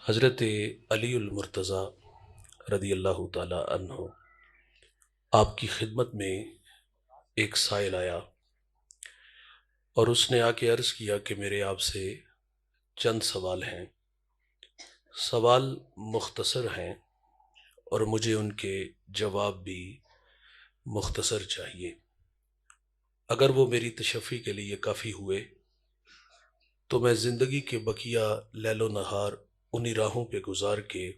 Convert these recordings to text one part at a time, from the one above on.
حضرت علی المرتضیٰ رضی اللہ تعالی عنہ آپ کی خدمت میں ایک سائل آیا اور اس نے آ کے عرض کیا کہ میرے آپ سے چند سوال ہیں۔ سوال مختصر ہیں اور مجھے ان کے جواب بھی مختصر چاہیے۔ اگر وہ میری تشفی کے لیے کافی ہوئے تو میں زندگی کے بقیہ لیل و نہار انہی راہوں پہ گزار کے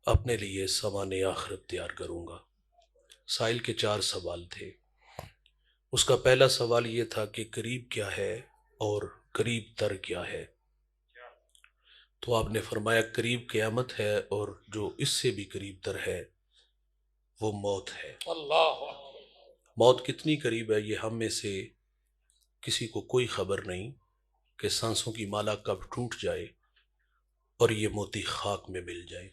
اپنے لیے سامان آخرت تیار کروں گا۔ سائل کے 4 سوال تھے۔ اس کا پہلا سوال یہ تھا کہ قریب کیا ہے اور قریب تر کیا ہے؟ تو آپ نے فرمایا قریب قیامت ہے اور جو اس سے بھی قریب تر ہے وہ موت ہے۔ اللہ موت کتنی قریب ہے یہ ہم میں سے کسی کو کوئی خبر نہیں کہ سانسوں کی مالا کب ٹوٹ جائے اور یہ موتی خاک میں مل جائے۔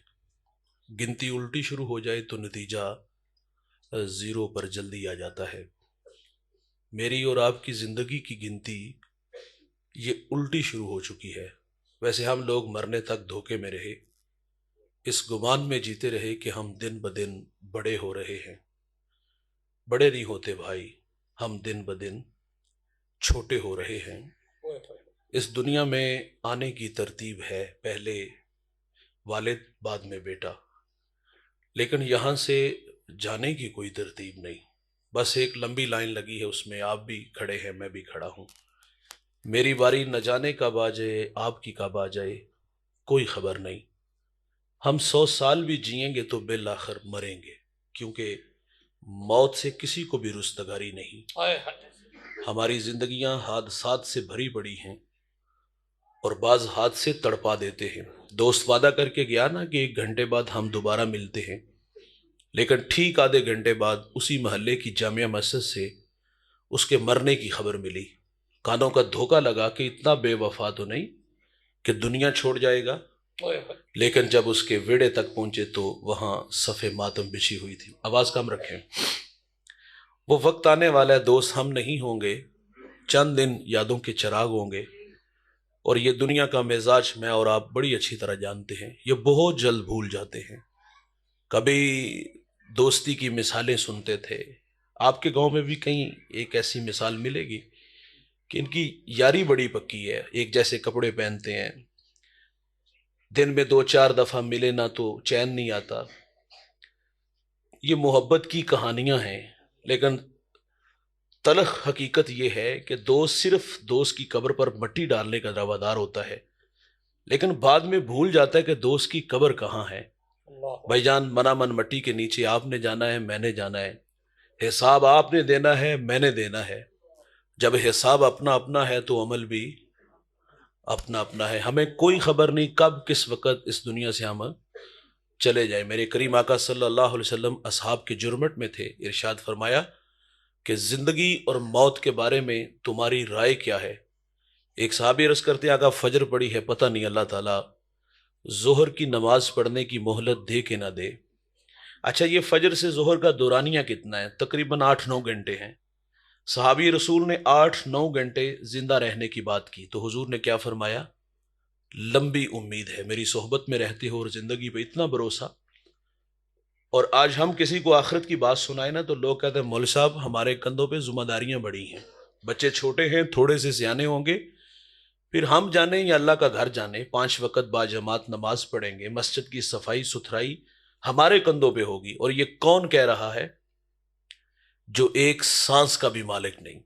گنتی الٹی شروع ہو جائے تو نتیجہ 0 پر جلدی آ جاتا ہے۔ میری اور آپ کی زندگی کی گنتی یہ الٹی شروع ہو چکی ہے۔ ویسے ہم لوگ مرنے تک دھوکے میں رہے، اس گمان میں جیتے رہے کہ ہم دن بدن بڑے ہو رہے ہیں۔ بڑے نہیں ہوتے بھائی، ہم دن بدن چھوٹے ہو رہے ہیں۔ اس دنیا میں آنے کی ترتیب ہے پہلے والد بعد میں بیٹا، لیکن یہاں سے جانے کی کوئی ترتیب نہیں، بس ایک لمبی لائن لگی ہے، اس میں آپ بھی کھڑے ہیں میں بھی کھڑا ہوں۔ میری باری نہ جانے کب آ جائے، آپ کی کب آ جائے کوئی خبر نہیں۔ ہم 100 سال بھی جئیں گے تو بالآخر مریں گے، کیونکہ موت سے کسی کو بھی رستگاری نہیں۔ ہماری زندگیاں حادثات سے بھری پڑی ہیں اور بعض حادثے تڑپا دیتے ہیں۔ دوست وعدہ کر کے گیا نا کہ 1 گھنٹے بعد ہم دوبارہ ملتے ہیں، لیکن ٹھیک آدھے گھنٹے بعد اسی محلے کی جامع مسجد سے اس کے مرنے کی خبر ملی۔ کانوں کا دھوکہ لگا کہ اتنا بے وفا تو نہیں کہ دنیا چھوڑ جائے گا، لیکن جب اس کے ویڑے تک پہنچے تو وہاں صف ماتم بچھی ہوئی تھی۔ آواز کم رکھیں۔ وہ وقت آنے والا ہے دوست، ہم نہیں ہوں گے، چند دن یادوں کے چراغ ہوں گے، اور یہ دنیا کا مزاج میں اور آپ بڑی اچھی طرح جانتے ہیں، یہ بہت جلد بھول جاتے ہیں۔ کبھی دوستی کی مثالیں سنتے تھے، آپ کے گاؤں میں بھی کہیں ایک ایسی مثال ملے گی کہ ان کی یاری بڑی پکی ہے، ایک جیسے کپڑے پہنتے ہیں، دن میں 2-4 دفعہ ملے نہ تو چین نہیں آتا۔ یہ محبت کی کہانیاں ہیں، لیکن تلخ حقیقت یہ ہے کہ دوست صرف دوست کی قبر پر مٹی ڈالنے کا روادار ہوتا ہے، لیکن بعد میں بھول جاتا ہے کہ دوست کی قبر کہاں ہے۔ بھائی جان، منا من مٹی کے نیچے آپ نے جانا ہے، میں نے جانا ہے، حساب آپ نے دینا ہے، میں نے دینا ہے۔ جب حساب اپنا اپنا ہے تو عمل بھی اپنا اپنا ہے۔ ہمیں کوئی خبر نہیں کب کس وقت اس دنیا سے ہم چلے جائیں۔ میرے کریم آقا صلی اللہ علیہ وسلم اصحاب کے جرمٹ میں تھے، ارشاد فرمایا کہ زندگی اور موت کے بارے میں تمہاری رائے کیا ہے؟ ایک صحابی عرض کرتے آقا فجر پڑی ہے، پتہ نہیں اللہ تعالیٰ ظہر کی نماز پڑھنے کی مہلت دے کہ نہ دے۔ اچھا، یہ فجر سے ظہر کا دورانیہ کتنا ہے؟ تقریباً 8-9 گھنٹے ہیں۔ صحابی رسول نے 8-9 گھنٹے زندہ رہنے کی بات کی تو حضور نے کیا فرمایا؟ لمبی امید ہے، میری صحبت میں رہتے ہو اور زندگی پہ اتنا بھروسہ۔ اور آج ہم کسی کو آخرت کی بات سنائے نا تو لوگ کہتے ہیں مولوی صاحب ہمارے کندھوں پہ ذمہ داریاں بڑی ہیں، بچے چھوٹے ہیں، تھوڑے سے سیانے ہوں گے، پھر ہم جانے یا اللہ کا گھر جانے 5 وقت با جماعت نماز پڑھیں گے، مسجد کی صفائی ستھرائی ہمارے کندھوں پہ ہوگی۔ اور یہ کون کہہ رہا ہے؟ جو ایک سانس کا بھی مالک نہیں۔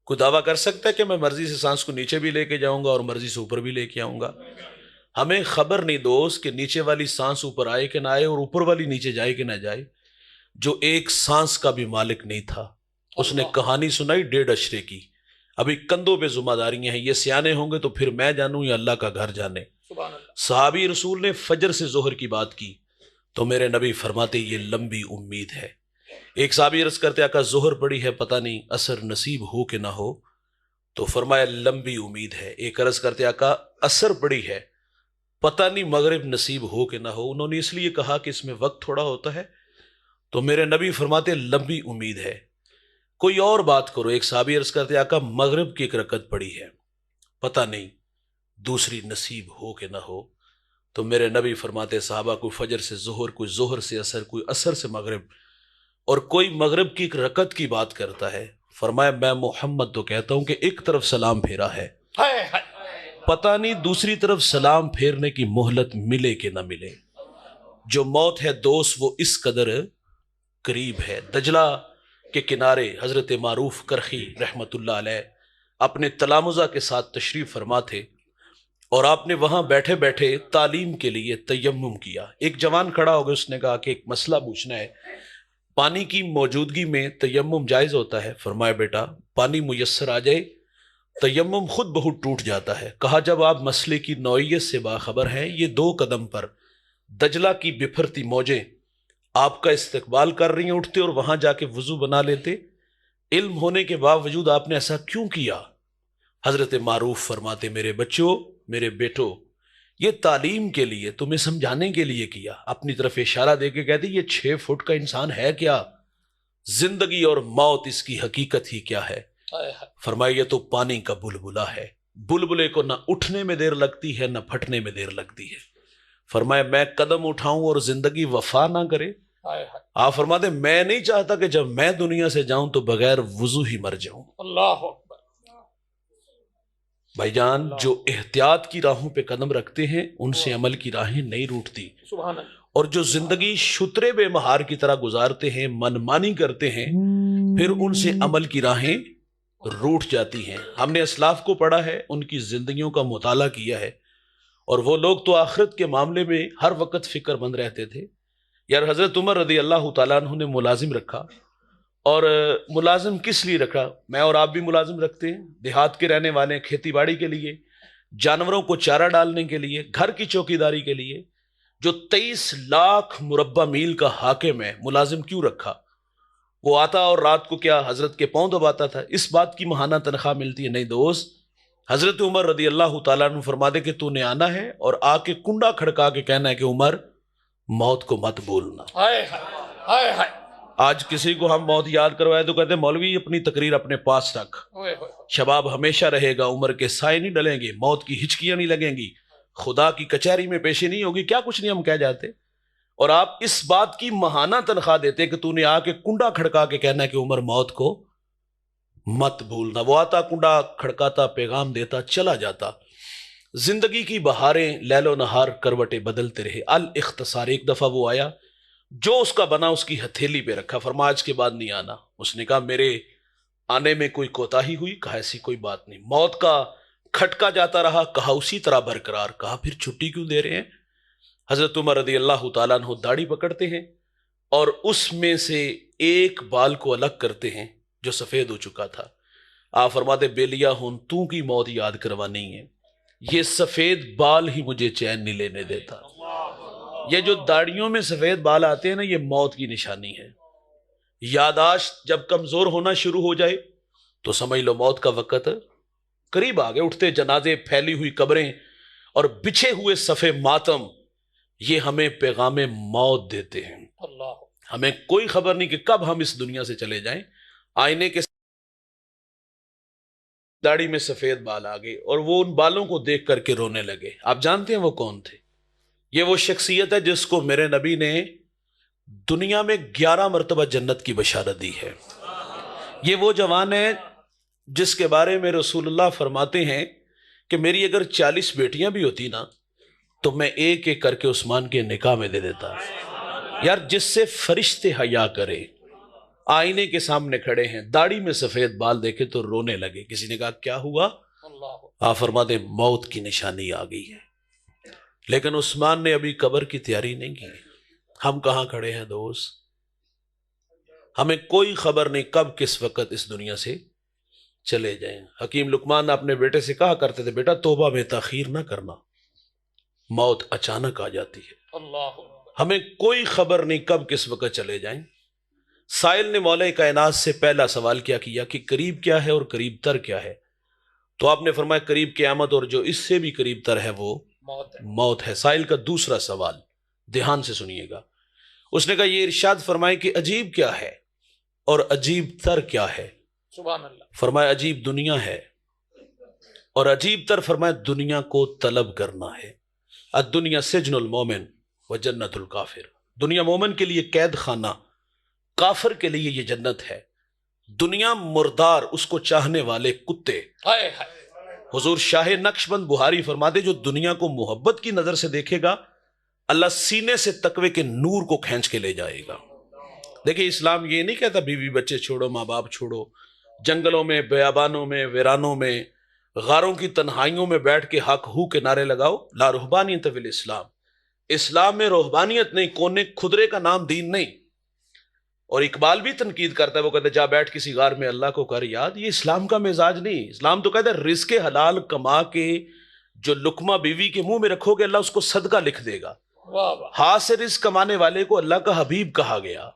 کوئی دعویٰ کر سکتا ہے کہ میں مرضی سے سانس کو نیچے بھی لے کے جاؤں گا اور مرضی سے اوپر بھی لے کے آؤں گا؟ ہمیں خبر نہیں دوست کہ نیچے والی سانس اوپر آئے کہ نہ آئے اور اوپر والی نیچے جائے کہ نہ جائے۔ جو ایک سانس کا بھی مالک نہیں تھا، اس نے کہانی سنائی 1.5 اشرے کی۔ ابھی کندھوں پہ ذمہ داریاں ہیں، یہ سیانے ہوں گے تو پھر میں جانوں یا اللہ کا گھر جانے۔ صحابی رسول نے فجر سے ظہر کی بات کی تو میرے نبی فرماتے یہ لمبی امید ہے۔ ایک صحابی عرض کرتے آقا ظہر پڑی ہے، پتہ نہیں عصر نصیب ہو کہ نہ ہو، تو فرمایا لمبی امید ہے۔ ایک عرض کرتے آقا عصر پڑی ہے، پتہ نہیں مغرب نصیب ہو کہ نہ ہو۔ انہوں نے اس لیے کہا کہ اس میں وقت تھوڑا ہوتا ہے، تو میرے نبی فرماتے لمبی امید ہے۔ کوئی اور بات کرو۔ ایک صحابی عرض کرتے آقا مغرب کی 1 رکعت پڑی ہے، پتہ نہیں دوسری نصیب ہو کہ نہ ہو۔ تو میرے نبی فرماتے صحابہ کوئی فجر سے ظہر، کوئی ظہر سے عصر، کوئی عصر سے مغرب، اور کوئی مغرب کی ایک رکعت کی بات کرتا ہے، فرمایا میں محمد تو کہتا ہوں کہ ایک طرف سلام پھیرا ہے، پتہ نہیں دوسری طرف سلام پھیرنے کی مہلت ملے کہ نہ ملے۔ جو موت ہے دوست وہ اس قدر قریب ہے۔ دجلہ کے کنارے حضرت معروف کرخی رحمت اللہ علیہ اپنے تلامذہ کے ساتھ تشریف فرما تھے، اور آپ نے وہاں بیٹھے بیٹھے تعلیم کے لیے تیمم کیا۔ ایک جوان کھڑا ہو گیا، اس نے کہا کہ ایک مسئلہ پوچھنا ہے، پانی کی موجودگی میں تیمم جائز ہوتا ہے؟ فرمایا بیٹا پانی میسر آ جائے تیمم خود بہت ٹوٹ جاتا ہے۔ کہا جب آپ مسئلے کی نوعیت سے باخبر ہیں، یہ 2 قدم پر دجلہ کی بپھرتی موجیں آپ کا استقبال کر رہی ہیں، اٹھتے اور وہاں جا کے وضو بنا لیتے، علم ہونے کے باوجود آپ نے ایسا کیوں کیا؟ حضرت معروف فرماتے میرے بچوں، میرے بیٹو، یہ تعلیم کے لیے، تمہیں سمجھانے کے لیے کیا۔ اپنی طرف اشارہ دے کے کہتے یہ 6 فٹ کا انسان ہے کیا؟ زندگی اور موت اس کی حقیقت ہی کیا ہے؟ فرمایا یہ تو پانی کا بلبلہ ہے، بلبلے کو نہ اٹھنے میں دیر لگتی ہے نہ پھٹنے میں دیر لگتی ہے۔ فرمایا میں قدم اٹھاؤں اور زندگی وفا نہ کرے؟ آپ فرماتے میں نہیں چاہتا کہ جب میں دنیا سے جاؤں تو بغیر وضو ہی مر جاؤں۔ اللہ بھائی جان، جو احتیاط کی راہوں پہ قدم رکھتے ہیں ان سے عمل کی راہیں نہیں روٹتی، اور جو زندگی شترے بے مہار کی طرح گزارتے ہیں، منمانی کرتے ہیں، پھر ان سے عمل کی راہیں روٹ جاتی ہیں۔ ہم نے اسلاف کو پڑھا ہے، ان کی زندگیوں کا مطالعہ کیا ہے، اور وہ لوگ تو آخرت کے معاملے میں ہر وقت فکر مند رہتے تھے۔ یار حضرت عمر رضی اللہ تعالیٰ عنہ نے ملازم رکھا، اور ملازم کس لیے رکھا؟ میں اور آپ بھی ملازم رکھتے ہیں، دیہات کے رہنے والے، کھیتی باڑی کے لیے، جانوروں کو چارہ ڈالنے کے لیے، گھر کی چوکیداری کے لیے۔ جو 23 لاکھ مربع میل کا حاکم ہے، ملازم کیوں رکھا؟ وہ آتا اور رات کو کیا حضرت کے پاؤں دباتا تھا؟ اس بات کی ماہانہ تنخواہ ملتی ہے؟ نہیں دوست، حضرت عمر رضی اللہ تعالیٰ عنہ فرما دے کہ تو نے آنا ہے اور آ کے کنڈا کھڑکا کے کہنا ہے کہ عمر موت کو مت بولنا۔ آج کسی کو ہم موت یاد کروائے تو کہتے ہیں مولوی اپنی تقریر اپنے پاس رکھ، شباب ہمیشہ رہے گا، عمر کے سائے نہیں ڈلیں گے، موت کی ہچکیاں نہیں لگیں گی، خدا کی کچہری میں پیشی نہیں ہوگی، کیا کچھ نہیں ہم کہہ جاتے، اور آپ اس بات کی ماہانہ تنخواہ دیتے کہ تو نے آ کے کنڈا کھڑکا کے کہنا ہے کہ عمر موت کو مت بھولنا۔ وہ آتا، کنڈا کھڑکاتا، پیغام دیتا، چلا جاتا۔ زندگی کی بہاریں لیل و نہار کروٹیں بدلتے رہے۔ الاختصار، ایک دفعہ وہ آیا، جو اس کا بنا اس کی ہتھیلی پہ رکھا، فرمایا آج کے بعد نہیں آنا۔ اس نے کہا میرے آنے میں کوئی کوتاہی ہوئی؟ کہا ایسی کوئی بات نہیں۔ موت کا کھٹکا جاتا رہا؟ کہا اسی طرح برقرار۔ کہا پھر چھٹی کیوں دے رہے ہیں؟ حضرت عمر رضی اللہ تعالیٰ عنہ داڑھی پکڑتے ہیں اور اس میں سے ایک بال کو الگ کرتے ہیں جو سفید ہو چکا تھا۔ آپ فرماتے بیلیا ہوں تو کی موت یاد کروانی ہے، یہ سفید بال ہی مجھے چین نہیں لینے دیتا۔ یہ جو داڑھیوں میں سفید بال آتے ہیں نا، یہ موت کی نشانی ہے۔ یاداشت جب کمزور ہونا شروع ہو جائے تو سمجھ لو موت کا وقت قریب آ گئے۔ اٹھتے جنازے، پھیلی ہوئی قبریں اور بچھے ہوئے صفے ماتم، یہ ہمیں پیغام موت دیتے ہیں۔ ہمیں کوئی خبر نہیں کہ کب ہم اس دنیا سے چلے جائیں۔ آئینے کے داڑھی میں سفید بال آ گئے اور وہ ان بالوں کو دیکھ کر کے رونے لگے۔ آپ جانتے ہیں وہ کون تھے؟ یہ وہ شخصیت ہے جس کو میرے نبی نے دنیا میں 11 مرتبہ جنت کی بشارت دی ہے۔ یہ وہ جوان ہے جس کے بارے میں رسول اللہ فرماتے ہیں کہ میری اگر 40 بیٹیاں بھی ہوتی نا تو میں ایک ایک کر کے عثمان کے نکاح میں دے دیتا۔ یار جس سے فرشتے حیا کرے، آئینے کے سامنے کھڑے ہیں، داڑھی میں سفید بال دیکھے تو رونے لگے۔ کسی نے کہا کیا ہوا؟ آپ فرماتے موت کی نشانی آ گئی ہے۔ لیکن عثمان نے ابھی قبر کی تیاری نہیں کی۔ ہم کہاں کھڑے ہیں دوست؟ ہمیں کوئی خبر نہیں کب کس وقت اس دنیا سے چلے جائیں۔ حکیم لقمان اپنے بیٹے سے کہا کرتے تھے بیٹا توبہ میں تاخیر نہ کرنا، موت اچانک آ جاتی ہے۔ ہمیں کوئی خبر نہیں کب کس وقت چلے جائیں۔ سائل نے مولا کائنات سے پہلا سوال کیا کہ قریب کیا ہے اور قریب تر کیا ہے؟ تو آپ نے فرمایا قریب قیامت، اور جو اس سے بھی قریب تر ہے وہ موت ہے۔ سائل کا دوسرا سوال دھیان سے سنیے گا، اس نے کہا یہ ارشاد فرمائے کہ عجیب کیا ہے اور عجیب تر کیا ہے؟ سبحان اللہ۔ فرمایا عجیب دنیا ہے اور عجیب تر فرمایا دنیا کو طلب کرنا ہے۔ الدنیا سجن المومن و جنت الکافر، دنیا مومن کے لیے قید خانہ، کافر کے لیے یہ جنت ہے۔ دنیا مردار، اس کو چاہنے والے کتے۔ حضور شاہ نقشبند بخاری فرماتے جو دنیا کو محبت کی نظر سے دیکھے گا، اللہ سینے سے تقوی کے نور کو کھینچ کے لے جائے گا۔ دیکھیں اسلام یہ نہیں کہتا بیوی بچے چھوڑو، ماں باپ چھوڑو، جنگلوں میں، بیابانوں میں، ویرانوں میں، غاروں کی تنہائیوں میں بیٹھ کے حق ہو کے نعرے لگاؤ۔ لا رہبانیت فی الاسلام، اسلام میں روحبانیت نہیں، کونے کھدرے کا نام دین نہیں۔ اور اقبال بھی تنقید کرتا ہے، وہ کہتا ہے جا بیٹھ کسی غار میں اللہ کو کر یاد، یہ اسلام کا مزاج نہیں۔ اسلام تو کہتا ہے رزق حلال کما کے جو لقمہ بیوی کے منہ میں رکھو گے اللہ اس کو صدقہ لکھ دے گا۔ ہاتھ سے رزق کمانے والے کو اللہ کا حبیب کہا گیا۔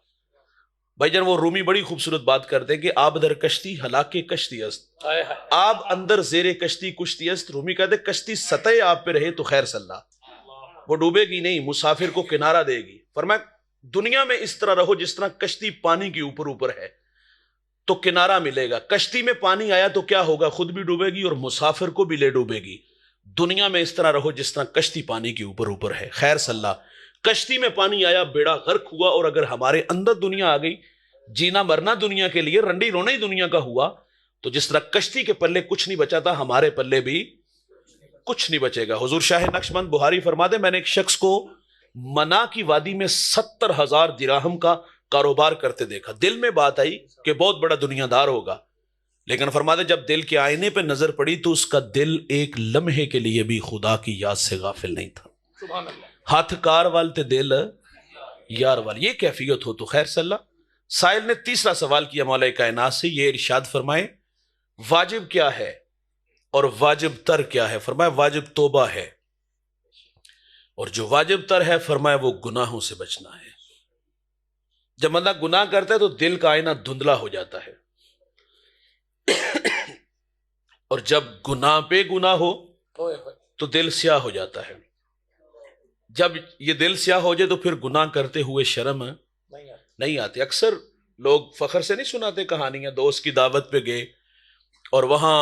بھائی جان وہ رومی بڑی خوبصورت بات کرتے ہیں کہ آب در کشتی ہلاک کشتی است، آب اندر زیر کشتی کشتی است۔ رومی کہتے ہیں کشتی سطح آب پہ رہے تو خیر صلاح، وہ ڈوبے گی نہیں، مسافر کو کنارہ دے گی۔ فرمایا دنیا میں اس طرح رہو جس طرح کشتی پانی کے اوپر اوپر ہے تو کنارہ ملے گا۔ کشتی میں پانی آیا تو کیا ہوگا، خود بھی ڈوبے گی اور مسافر کو بھی لے ڈوبے گی۔ دنیا میں اس طرح رہو جس طرح کشتی پانی کے اوپر اوپر ہے، خیر صلاح۔ کشتی میں پانی آیا، بیڑا غرق ہوا، اور اگر ہمارے اندر دنیا آ گئی، جینا مرنا دنیا کے لیے، رنڈی رونا ہی دنیا کا ہوا، تو جس طرح کشتی کے پلے کچھ نہیں بچا تھا، ہمارے پلے بھی کچھ نہیں بچے گا۔ حضور شاہ نقشبند بخاری فرماتے میں نے ایک شخص کو منا کی وادی میں 70,000 درہم کا کاروبار کرتے دیکھا۔ دل میں بات آئی کہ بہت بڑا دنیا دار ہوگا، لیکن فرماتے جب دل کے آئینے پہ نظر پڑی تو اس کا دل ایک لمحے کے لیے بھی خدا کی یاد سے غافل نہیں تھا۔ سبحان اللہ۔ ہاتھ کار والتے دل یار وال، یہ کیفیت ہو تو خیر صلاح۔ سائل نے تیسرا سوال کیا مولا کائنات سے، یہ ارشاد فرمائے واجب کیا ہے اور واجب تر کیا ہے؟ فرمایا واجب توبہ ہے، اور جو واجب تر ہے فرمایا وہ گناہوں سے بچنا ہے۔ جب بندہ گناہ کرتا ہے تو دل کا آئینہ دھندلا ہو جاتا ہے، اور جب گناہ پہ گناہ ہو تو دل سیاہ ہو جاتا ہے۔ جب یہ دل سیاہ ہو جائے تو پھر گناہ کرتے ہوئے شرم نہیں آتی۔ اکثر لوگ فخر سے نہیں سناتے کہانیاں، دوست کی دعوت پہ گئے اور وہاں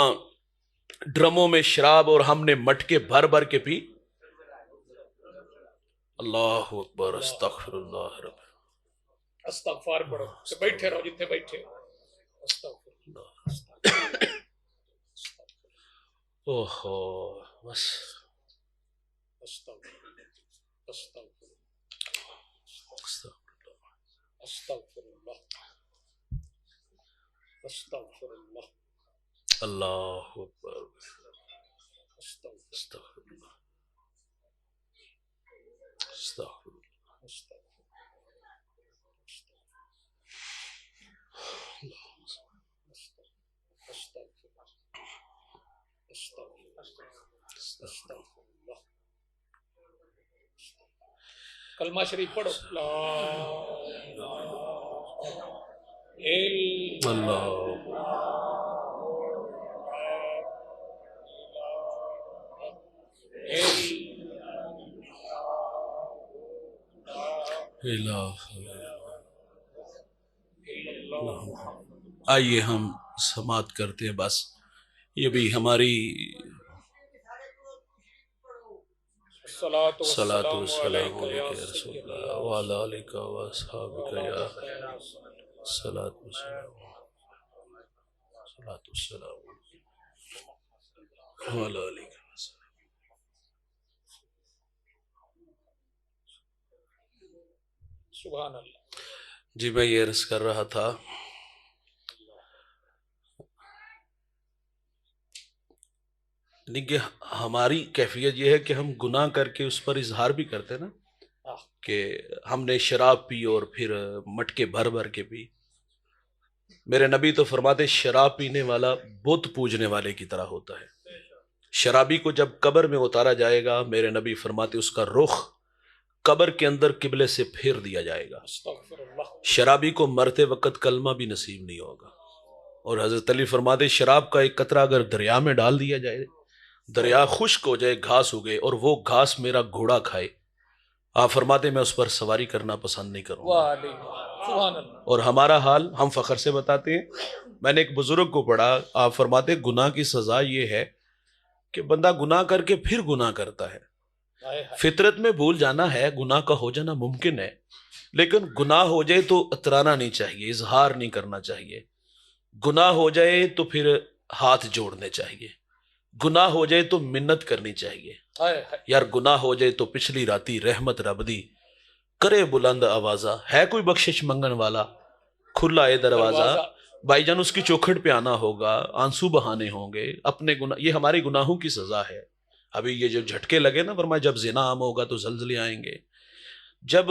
ڈرموں میں شراب اور ہم نے مٹکے بھر بھر کے پی۔ اللہ اکبر، استغفر اللہ رب، استغفار پڑھو، بیٹھے رہو جتنے بیٹھے ہو۔ استغفر اللہ۔ اوہو بس استغفر استغفر استغفر اللہ استغفر اللہ اللہ اکبر، استغفر استغفر اللہ، استغفر اللہ۔ استغفر کلمہ شریف پڑھو۔ لا الہ آئیے ہم سماعت کرتے ہیں، بس یہ بھی ہماری الصلاۃ صلاۃ والسلام والسلام علیکہ یا علیک یا رسول سیدنا اللہ وعلی آلک و اصحابک یا صلاۃ والسلام، صلاۃ والسلام وعلی آلک۔ سبحان اللہ۔ جی میں یہ عرض کر رہا تھا کہ ہماری کیفیت یہ ہے کہ ہم گناہ کر کے اس پر اظہار بھی کرتے ہیں نا کہ ہم نے شراب پی اور پھر مٹکے بھر بھر کے پی۔ میرے نبی تو فرماتے شراب پینے والا بت پوجنے والے کی طرح ہوتا ہے۔ شرابی کو جب قبر میں اتارا جائے گا، میرے نبی فرماتے اس کا رخ قبر کے اندر قبلے سے پھیر دیا جائے گا۔ استغفر اللہ۔ شرابی کو مرتے وقت کلمہ بھی نصیب نہیں ہوگا۔ اور حضرت علی فرماتے شراب کا ایک قطرہ اگر دریا میں ڈال دیا جائے، دریا خشک ہو جائے، گھاس ہو گئے، اور وہ گھاس میرا گھوڑا کھائے، آپ فرماتے میں اس پر سواری کرنا پسند نہیں کروں گا۔ سبحان اللہ۔ اور ہمارا حال ہم فخر سے بتاتے ہیں، میں نے ایک بزرگ کو پڑھا، آپ فرماتے گناہ کی سزا یہ ہے کہ بندہ گناہ کر کے پھر گناہ کرتا ہے، فطرت میں بھول جانا ہے، گناہ کا ہو جانا ممکن ہے، لیکن گناہ ہو جائے تو اترانا نہیں چاہیے، اظہار نہیں کرنا چاہیے۔ گناہ ہو جائے تو پھر ہاتھ جوڑنے چاہیے، گناہ ہو جائے تو منت کرنی چاہیے۔ یار گناہ ہو جائے تو پچھلی راتی رحمت رب دی کرے بلند آوازہ، ہے کوئی بخشش منگن والا کھلا ہے دروازہ۔ بھائی جان اس کی چوکھٹ پہ آنا ہوگا، آنسو بہانے ہوں گے، اپنے گناہ، یہ ہمارے گناہوں کی سزا ہے۔ ابھی یہ جو جھٹکے لگے نا، فرمایا جب زنا عام ہوگا تو زلزلے آئیں گے، جب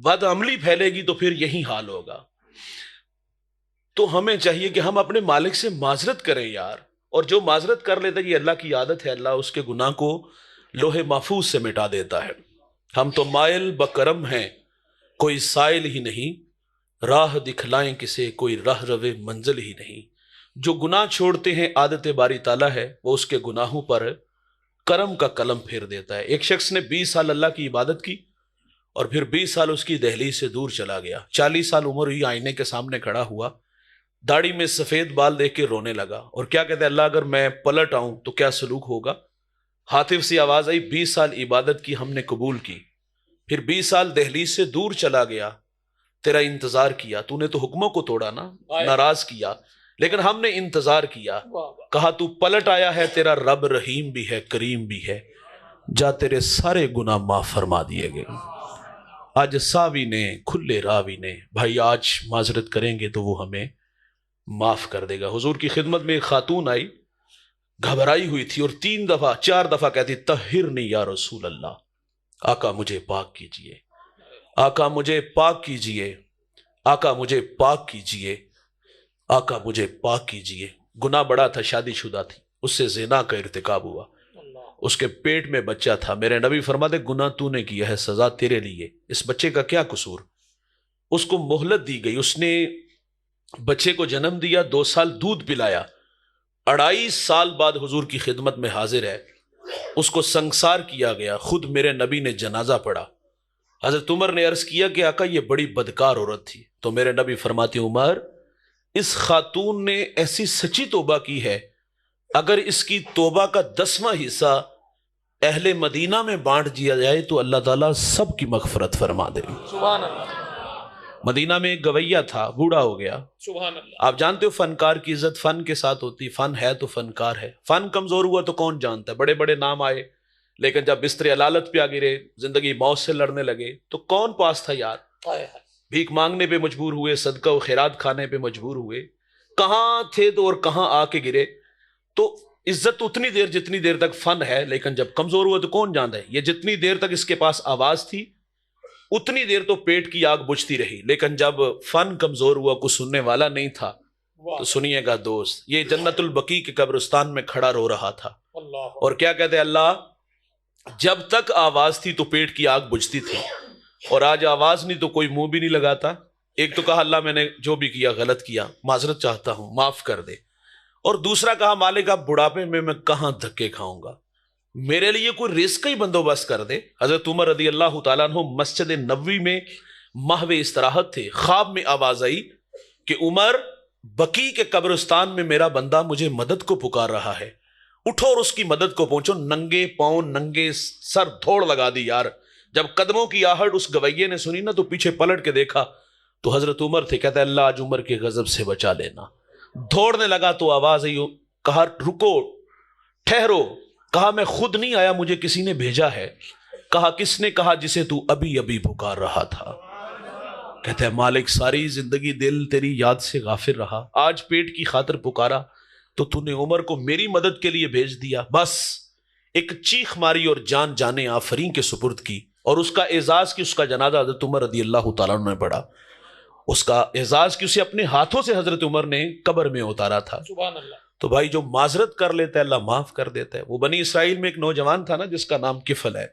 بد عملی پھیلے گی تو پھر یہی حال ہوگا۔ تو ہمیں چاہیے کہ ہم اپنے مالک سے معذرت کریں یار، اور جو معذرت کر لیتا ہے یہ اللہ کی عادت ہے، اللہ اس کے گناہ کو لوح محفوظ سے مٹا دیتا ہے۔ ہم تو مائل بکرم ہیں، کوئی سائل ہی نہیں، راہ دکھلائیں کسے کوئی راہ روے منزل ہی نہیں۔ جو گناہ چھوڑتے ہیں عادت باری تعالیٰ ہے، وہ اس کے گناہوں پر کرم کا قلم پھیر دیتا ہے۔ ایک شخص نے 20 سال اللہ کی عبادت کی اور پھر 20 سال اس کی دہلیز سے دور چلا گیا، 40 سال عمر ہی آئینے کے سامنے کھڑا ہوا، داڑھی میں سفید بال دیکھ کے رونے لگا اور کیا کہتے ہیں، اللہ اگر میں پلٹ آؤں تو کیا سلوک ہوگا؟ ہاتف سی آواز آئی، 20 سال عبادت کی ہم نے قبول کی، پھر 20 سال دہلیز سے دور چلا گیا، تیرا انتظار کیا، تو نے تو حکموں کو توڑا نا، ناراض کیا، لیکن ہم نے انتظار کیا، کہا تو پلٹ آیا ہے، تیرا رب رحیم بھی ہے کریم بھی ہے، جا تیرے سارے گناہ معاف فرما دیے گئے۔ آج ساوی نے کھلے راوی نے، بھائی آج معذرت کریں گے تو وہ ہمیں معاف کر دے گا۔ حضور کی خدمت میں ایک خاتون آئی، گھبرائی ہوئی تھی اور 3 دفعہ 4 دفعہ کہتی طہرنی یا رسول اللہ، آقا مجھے پاک کیجئے، آقا مجھے پاک کیجئے، آقا مجھے پاک کیجئے، آقا مجھے پاک کیجئے۔ گناہ بڑا تھا، شادی شدہ تھی، اس سے زنا کا ارتکاب ہوا، اس کے پیٹ میں بچہ تھا۔ میرے نبی فرماتے گناہ تو نے کیا ہے، سزا تیرے لیے، اس بچے کا کیا قصور؟ اس کو مہلت دی گئی، اس نے بچے کو جنم دیا، 2 سال دودھ پلایا، 2.5 سال بعد حضور کی خدمت میں حاضر ہے، اس کو سنگسار کیا گیا، خود میرے نبی نے جنازہ پڑھا۔ حضرت عمر نے عرض کیا کہ آقا یہ بڑی بدکار عورت تھی، تو میرے نبی فرماتے عمر اس خاتون نے ایسی سچی توبہ کی ہے، اگر اس کی توبہ کا 10واں حصہ اہل مدینہ میں بانٹ دیا جائے تو اللہ تعالیٰ سب کی مغفرت فرما دے۔ سبحان اللہ۔ مدینہ میں ایک گویہ تھا، بوڑھا ہو گیا۔ سبحان اللہ۔ آپ جانتے ہو فنکار کی عزت فن کے ساتھ ہوتی، فن ہے تو فنکار ہے، فن کمزور ہوا تو کون جانتا ہے، بڑے بڑے نام آئے لیکن جب بستر علالت پہ آ گرے، زندگی موت سے لڑنے لگے تو کون پاس تھا یار؟ بھیک مانگنے پہ مجبور ہوئے، صدقہ و خیرات کھانے پہ مجبور ہوئے، کہاں تھے تو اور کہاں آ کے گرے۔ تو عزت اتنی دیر جتنی دیر تک فن ہے، لیکن جب کمزور ہوا تو کون جانتا ہے؟ یہ جتنی دیر تک اس کے پاس آواز تھی اتنی دیر تو پیٹ کی آگ بجھتی رہی، لیکن جب فن کمزور ہوا، کوئی سننے والا نہیں تھا، تو سنیے گا دوست، یہ جنت البقیع کے قبرستان میں کھڑا رو رہا تھا اور کیا کہتے ہیں، اللہ جب تک آواز تھی تو پیٹ کی آگ بجھتی تھی، اور آج آواز نہیں تو کوئی منہ بھی نہیں لگاتا۔ ایک تو کہا اللہ میں نے جو بھی کیا غلط کیا، معذرت چاہتا ہوں، معاف کر دے، اور دوسرا کہا مالک اب بڑھاپے میں کہاں دھکے کھاؤں گا، میرے لیے کوئی رزق کا ہی بندوبست کر دے۔ حضرت عمر رضی اللہ تعالیٰ عنہ مسجد نبوی میں محو استراحت تھے، خواب میں آواز آئی کہ عمر بقیع کے قبرستان میں میرا بندہ مجھے مدد کو پکار رہا ہے، اٹھو اور اس کی مدد کو پہنچو۔ ننگے پاؤں ننگے سر دوڑ لگا دی یار۔ جب قدموں کی آہٹ اس گویے نے سنی نا تو پیچھے پلٹ کے دیکھا تو حضرت عمر تھے، کہتا ہے اللہ آج عمر کے غضب سے بچا لینا۔ دوڑنے لگا تو آواز آئی، کہا رکو ٹھہرو، کہا میں خود نہیں آیا، مجھے کسی نے بھیجا ہے۔ کہا کس نے؟ کہا جسے تو ابھی ابھی پکار رہا تھا۔ کہتا ہے مالک ساری زندگی دل تیری یاد سے غافل رہا، آج پیٹ کی خاطر پکارا تو تو نے عمر کو میری مدد کے لیے بھیج دیا۔ بس ایک چیخ ماری اور جان جانے آفرین کے سپرد کی، اور اس کا اعزاز کی اس کا جنازہ حضرت عمر رضی اللہ تعالیٰ عنہ نے پڑھا، اس کا اعزاز کی اسے اپنے ہاتھوں سے حضرت عمر نے قبر میں اتارا تھا۔ سبحان اللہ۔ تو بھائی جو معذرت کر لیتا ہے اللہ معاف کر دیتا ہے۔ وہ بنی اسرائیل میں ایک نوجوان تھا نا جس کا نام کفل ہے۔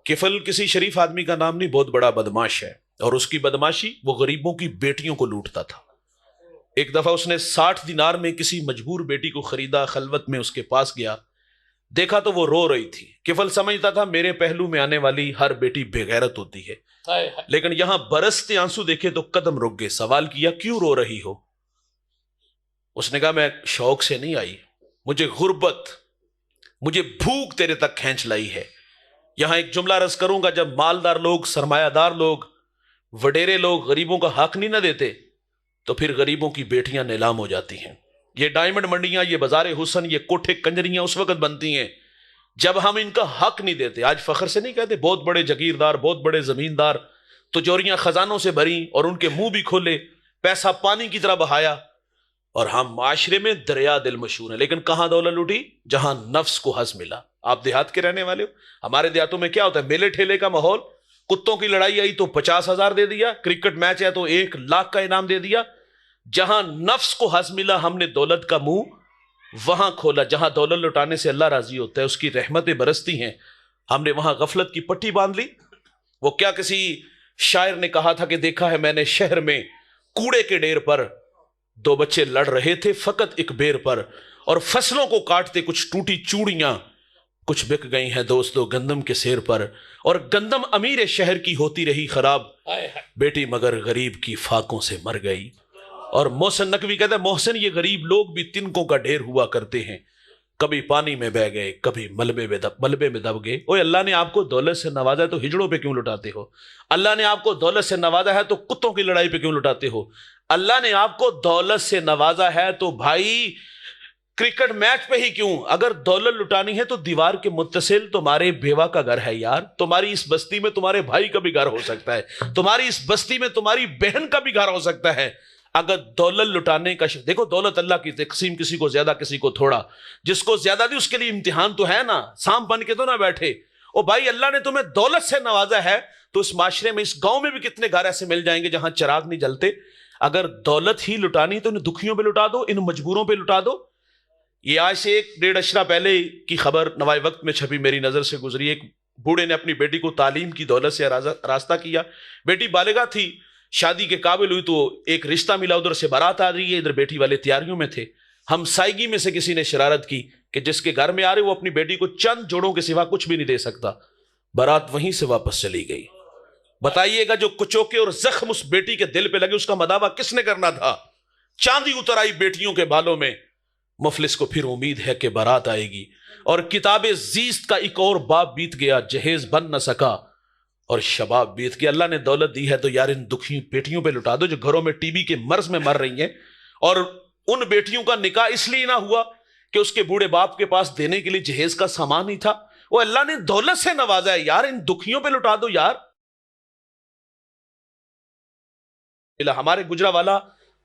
کفل کسی شریف آدمی کا نام نہیں، بہت بڑا بدماش ہے، اور اس کی بدماشی وہ غریبوں کی بیٹیوں کو لوٹتا تھا۔ ایک دفعہ اس نے 60 دینار میں کسی مجبور بیٹی کو خریدا، خلوت میں اس کے پاس گیا، دیکھا تو وہ رو رہی تھی۔ کفل سمجھتا تھا میرے پہلو میں آنے والی ہر بیٹی بے غیرت ہوتی ہے، لیکن یہاں برستے آنسو دیکھے تو قدم رک گئے۔ سوال کیا کیوں رو رہی ہو؟ اس نے کہا میں شوق سے نہیں آئی، مجھے غربت، مجھے بھوک تیرے تک کھینچ لائی ہے، یہاں ایک جملہ عرض کروں گا، جب مالدار لوگ، سرمایہ دار لوگ، وڈیرے لوگ غریبوں کا حق نہیں نہ دیتے تو پھر غریبوں کی بیٹیاں نیلام ہو جاتی ہیں۔ یہ ڈائمنڈ منڈیاں، یہ بازار حسن، یہ کوٹھے کنجریاں اس وقت بنتی ہیں جب ہم ان کا حق نہیں دیتے۔ آج فخر سے نہیں کہتے، بہت بڑے جگیردار، بہت بڑے زمیندار، تجوریاں خزانوں سے بھریں اور ان کے منہ بھی کھولے، پیسہ پانی کی طرح بہایا، اور ہم معاشرے میں دریا دل مشہور ہیں۔ لیکن کہاں دولت لوٹی؟ جہاں نفس کو حظ ملا۔ آپ دیہات کے رہنے والے ہو، ہمارے دیہاتوں میں کیا ہوتا ہے؟ میلے ٹھیلے کا ماحول، کتوں کی لڑائی آئی تو 50,000 دے دیا، کرکٹ میچ ہے تو 1,00,000 کا انعام دے دیا۔ جہاں نفس کو حظ ملا ہم نے دولت کا منہ وہاں کھولا۔ جہاں دولت لٹانے سے اللہ راضی ہوتا ہے، اس کی رحمتیں برستی ہیں، ہم نے وہاں غفلت کی پٹی باندھ لی۔ وہ کیا کسی شاعر نے کہا تھا کہ دیکھا ہے میں نے شہر میں کوڑے کے ڈھیر پر 2 بچے لڑ رہے تھے فقط ایک بیر پر، اور فصلوں کو کاٹتے کچھ ٹوٹی چوڑیاں، کچھ بک گئی ہیں دوستو گندم کے سیر پر، اور گندم امیر شہر کی ہوتی رہی خراب، بیٹی مگر غریب کی فاقوں سے مر گئی۔ اور محسن نقوی کہتا ہے محسن یہ غریب لوگ بھی تنکوں کا ڈھیر ہوا کرتے ہیں، کبھی پانی میں بہ گئے، کبھی ملبے میں دب گئے۔ اوے اللہ نے آپ کو دولت سے نوازا ہے تو ہجڑوں پہ کیوں لٹاتے ہو؟ اللہ نے آپ کو دولت سے نوازا ہے تو کتوں کی لڑائی پہ کیوں لٹاتے ہو؟ اللہ نے آپ کو دولت سے نوازا ہے تو بھائی کرکٹ میچ پہ ہی کیوں؟ اگر دولت لٹانی ہے تو دیوار کے متصل تمہارے بیوہ کا گھر ہے یار، تمہاری اس بستی میں تمہارے بھائی کا بھی گھر ہو سکتا ہے، تمہاری اس بستی میں تمہاری بہن کا بھی گھر ہو سکتا ہے۔ اگر دولت لٹانے کا دیکھو، دولت اللہ کی تقسیم، کسی کو زیادہ کسی کو تھوڑا، جس کو زیادہ دی اس کے لیے امتحان تو ہے نا، سانپ بن کے تو نہ بیٹھے۔ او بھائی اللہ نے تمہیں دولت سے نوازا ہے تو اس معاشرے میں، اس گاؤں میں بھی کتنے گھر ایسے مل جائیں گے جہاں چراغ نہیں جلتے۔ اگر دولت ہی لٹانی تو ان دکھیوں پہ لٹا دو، ان مجبوروں پہ لٹا دو۔ یہ آج سے 1-1.5 اشرہ پہلے کی خبر نوائے وقت میں چھپی، میری نظر سے گزری۔ ایک بوڑھے نے اپنی بیٹی کو تعلیم کی دولت سے راستہ کیا، بیٹی بالغہ تھی، شادی کے قابل ہوئی تو ایک رشتہ ملا، ادھر سے بارات آ رہی ہے، ادھر بیٹی والے تیاریوں میں تھے۔ ہمسائیگی میں سے کسی نے شرارت کی کہ جس کے گھر میں آ رہے وہ اپنی بیٹی کو چند جوڑوں کے سوا کچھ بھی نہیں دے سکتا۔ بارات وہیں سے واپس چلی گئی۔ بتائیے گا جو کچوکے اور زخم اس بیٹی کے دل پہ لگے اس کا مداوع کس نے کرنا تھا؟ چاندی اتر آئی بیٹیوں کے بالوں میں۔ مفلس کو پھر امید ہے کہ بارات آئے گی، اور کتاب زیست کا ایک اور باب بیت گیا، جہیز بن نہ سکا اور شباب بیت گیا۔ اللہ نے دولت دی ہے تو یار ان دکھی بیٹیوں پہ لٹا دو جو گھروں میں ٹی بی کے مرض میں مر رہی ہیں، اور ان بیٹیوں کا نکاح اس لیے نہ ہوا کہ اس کے بوڑھے باپ کے پاس دینے کے لیے جہیز کا سامان ہی تھا۔ وہ اللہ نے دولت سے نوازا ہے یار، ان دکھیوں پہ لٹا دو یار۔ ہمارے گجرا والا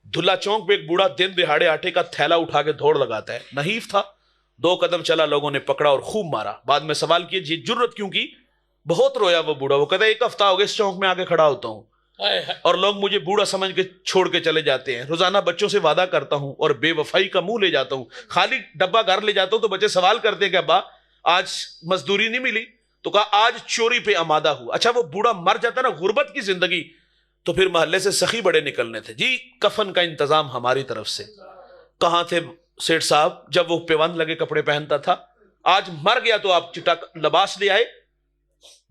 دھلا چونک پہ ایک بوڑھا دن دہاڑے آٹے کا تھیلا اٹھا کے دوڑ لگاتا ہے، نحیف تھا، 2 قدم چلا، لوگوں نے پکڑا اور خوب مارا۔ بعد میں سوال کیا یہ جرت کیوں کی؟ بہت رویا وہ بوڑھا، وہ کہتا ہے 1 ہفتہ ہو گیا اس چونک میں آ کے کھڑا ہوتا ہوں اور لوگ مجھے بوڑھا سمجھ کے چھوڑ کے چلے جاتے ہیں، روزانہ بچوں سے وعدہ کرتا ہوں اور بے وفائی کا منہ لے جاتا ہوں، خالی ڈبہ گھر لے جاتا ہوں تو بچے سوال کرتے ہیں کہ ابا آج مزدوری نہیں ملی، تو کہا آج چوری پہ آمادہ ہوا۔ اچھا وہ بوڑھا مر جاتا نا، غربت کی زندگی، تو پھر محلے سے سخی بڑے نکلنے تھے، جی کفن کا انتظام ہماری طرف سے۔ کہاں تھے سیٹھ صاحب جب وہ پیوند لگے کپڑے پہنتا تھا؟ آج مر گیا تو آپ چٹا لباس لے آئے۔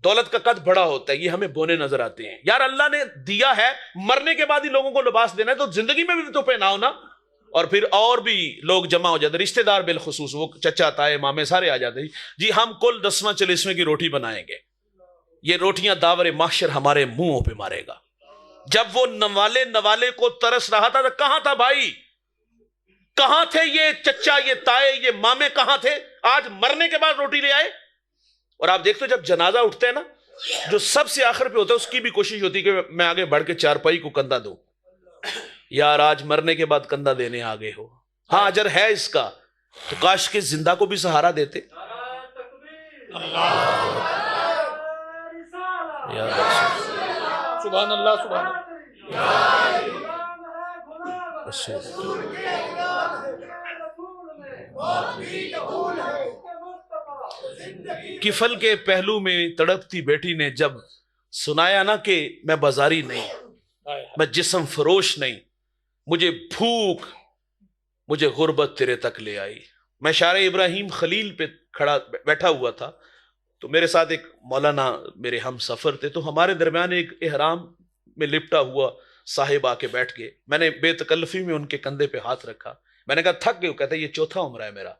دولت کا قد بڑا ہوتا ہے، یہ ہمیں بونے نظر آتے ہیں یار، اللہ نے دیا ہے، مرنے کے بعد ہی لوگوں کو لباس دینا ہے تو زندگی میں بھی تو پہناؤ نا۔ اور پھر اور بھی لوگ جمع ہو جاتے، رشتہ دار بالخصوص، وہ چچا تائے مامے سارے آ جاتے، جی ہم کل 10واں 40واں کی روٹی بنائیں گے، یہ روٹیاں داور محشر ہمارے منہوں پہ مارے گا۔ جب وہ نوالے کو ترس رہا تھا تو کہاں تھا بھائی؟ کہاں تھے یہ چچا، یہ تائے، یہ مامے کہاں تھے؟ آج مرنے کے بعد روٹی لے آئے۔ اور آپ دیکھتے ہو جب جنازہ اٹھتے ہیں نا، جو سب سے آخر پہ ہوتا ہے اس کی بھی کوشش ہوتی ہے کہ میں آگے بڑھ کے چارپائی کو کندھا دوں۔ یار آج مرنے کے بعد کندھا دینے آگے ہو، ہاں اجر ہے اس کا، تو کاش کے زندہ کو بھی سہارا دیتے۔ سبحان اللہ، سبحان اللہ۔ کفل کے پہلو میں تڑپتی بیٹی نے جب سنایا نا کہ میں بازاری نہیں، میں جسم فروش نہیں، مجھے بھوک، مجھے غربت تیرے تک لے آئی۔ میں شارع ابراہیم خلیل پہ کھڑا بیٹھا ہوا تھا تو میرے ساتھ ایک مولانا میرے ہم سفر تھے، تو ہمارے درمیان ایک احرام میں لپٹا ہوا صاحب آ کے بیٹھ گئے۔ میں نے بے تکلفی میں ان کے کندھے پہ ہاتھ رکھا، میں نے کہا تھک گئے؟ کہتا ہے یہ 4تھا عمرہ ہے میرا،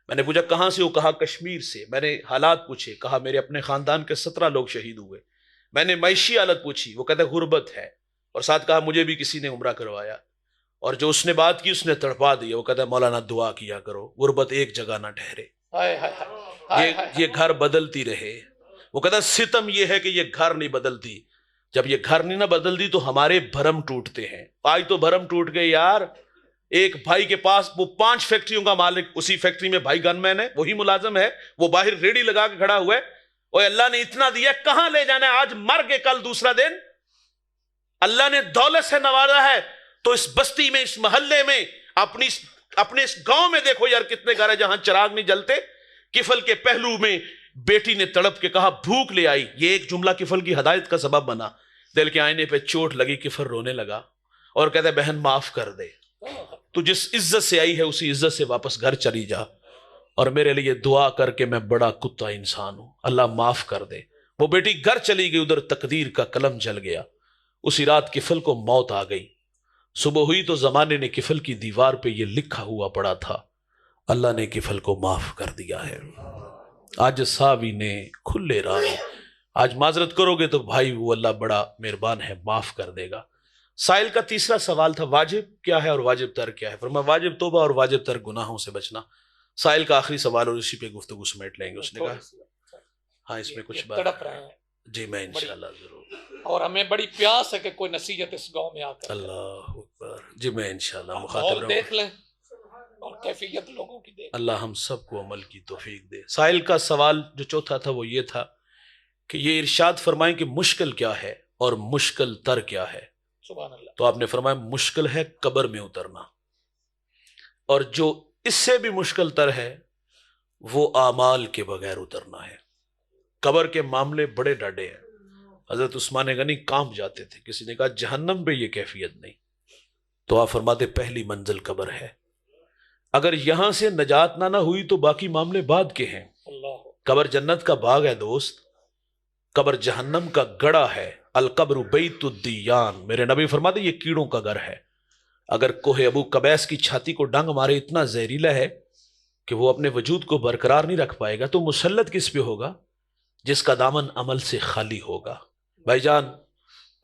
میں نے پوچھا کہاں سے؟ وہ کہا کشمیر سے۔ میں نے حالات پوچھے، کہا میرے اپنے خاندان کے 17 لوگ شہید ہوئے۔ میں نے معیشی حالت پوچھی، وہ کہتا ہے غربت ہے، اور ساتھ کہا مجھے بھی کسی نے عمرہ کروایا، اور جو اس نے بات کی اس نے تڑپا دیا۔ وہ کہتا ہے مولانا دعا کیا کرو غربت ایک جگہ نہ ٹھہرے، یہ گھر بدلتی رہے۔ وہ کہتا ہے ستم یہ ہے کہ یہ گھر نہیں بدلتی، جب یہ گھر نہیں نہ بدلتی تو ہمارے بھرم ٹوٹتے ہیں۔ آج تو بھرم ٹوٹ گئے یار۔ ایک بھائی کے پاس وہ 5 فیکٹریوں کا مالک، اسی فیکٹری میں بھائی گن مین ہے، وہی ملازم ہے، وہ باہر ریڑی لگا کے کھڑا ہوا ہے۔ اور اللہ نے اتنا دیا کہاں لے جانا ہے؟ آج مر کے کل دوسرا دن۔ اللہ نے دولت سے نوازا ہے تو اس بستی میں، اس محلے میں، اپنے اس گاؤں میں دیکھو یار کتنے گھر ہیں جہاں چراغ نہیں جلتے۔ کفل کے پہلو میں بیٹی نے تڑپ کے کہا بھوک لے آئی، یہ ایک جملہ کفل کی ہدایت کا سبب بنا۔ دل کے آئینے پہ چوٹ لگی، کفل رونے لگا اور کہتا ہے بہن معاف کر دے، تو جس عزت سے آئی ہے اسی عزت سے واپس گھر چلی جا، اور میرے لیے دعا کر کے میں بڑا کتا انسان ہوں، اللہ معاف کر دے۔ وہ بیٹی گھر چلی گئی، ادھر تقدیر کا قلم جل گیا۔ اسی رات کفل کو موت آ گئی۔ صبح ہوئی تو زمانے نے کفل کی دیوار پہ یہ لکھا ہوا پڑا تھا، اللہ نے کفل کو معاف کر دیا ہے۔ آج ساوی نے کھلے راہ، آج معذرت کرو گے تو بھائی وہ اللہ بڑا مہربان ہے، معاف کر دے گا۔ سائل کا تیسرا سوال تھا واجب کیا ہے اور واجب ترک کیا ہے؟ فرمایا واجب توبہ اور واجب ترک گناہوں سے بچنا۔ سائل کا آخری سوال اور اسی پہ گفتگو سمیٹ لیں گے۔ اس نے کہا ہاں اس میں کچھ بات تڑپ رہے ہیں جی میں انشاءاللہ ضرور، اور ہمیں بڑی پیاس ہے کہ کوئی نصیحت اس گاؤں میں آ کر اللہ اکبر، جی میں انشاءاللہ مخاطب ماحول رہوں دیکھ لیں اور کیفیت لوگوں کی دیکھ۔ اللہ ہم سب کو عمل کی توفیق دے۔ سائل کا سوال جو چوتھا تھا وہ یہ تھا کہ یہ ارشاد فرمائیں کہ مشکل کیا ہے اور مشکل تر کیا ہے؟ سبحان اللہ۔ تو آپ نے فرمایا مشکل ہے قبر میں اترنا، اور جو اس سے بھی مشکل تر ہے وہ اعمال کے بغیر اترنا ہے۔ قبر کے معاملے بڑے ڈاڈے ہیں۔ حضرت عثمان غنی کانپ جاتے تھے، کسی نے کہا جہنم پہ یہ کیفیت نہیں، تو آپ فرماتے پہلی منزل قبر ہے، اگر یہاں سے نجات نہ ہوئی تو باقی معاملے بعد کے ہیں۔ اللہ قبر جنت کا باغ ہے دوست، قبر جہنم کا گڑا ہے۔ القبر بیت الدیان، میرے نبی فرماتے یہ کیڑوں کا گھر ہے۔ اگر کوہ ابو قبیس کی چھاتی کو ڈنگ مارے اتنا زہریلا ہے کہ وہ اپنے وجود کو برقرار نہیں رکھ پائے گا، تو مسلط کس پہ ہوگا؟ جس کا دامن عمل سے خالی ہوگا۔ بھائی جان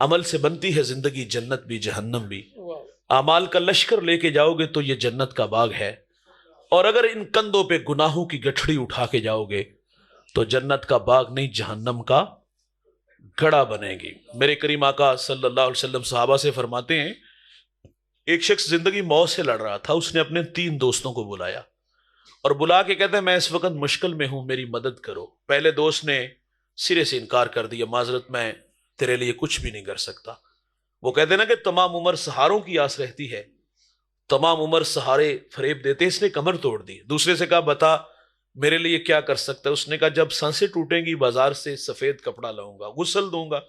عمل سے بنتی ہے زندگی، جنت بھی جہنم بھی۔ اعمال کا لشکر لے کے جاؤ گے تو یہ جنت کا باغ ہے، اور اگر ان کندھوں پہ گناہوں کی گٹھڑی اٹھا کے جاؤ گے تو جنت کا باغ نہیں جہنم کا گڑا بنے گی۔ میرے کریم آقا صلی اللہ علیہ وسلم صحابہ سے فرماتے ہیں ایک شخص زندگی موت سے لڑ رہا تھا، اس نے اپنے 3 دوستوں کو بلایا اور بلا کے کہتا ہے میں اس وقت مشکل میں ہوں، میری مدد کرو۔ پہلے دوست نے سرے سے انکار کر دیا، معذرت میں تیرے لیے کچھ بھی نہیں کر سکتا۔ وہ کہتے ہیں نا کہ تمام عمر سہاروں کی آس رہتی ہے، تمام عمر سہارے فریب دیتے، اس نے کمر توڑ دی۔ دوسرے سے کہا بتا میرے لیے کیا کر سکتا ہے؟ اس نے کہا جب سانسیں ٹوٹیں گی بازار سے سفید کپڑا لاؤں گا، غسل دوں گا۔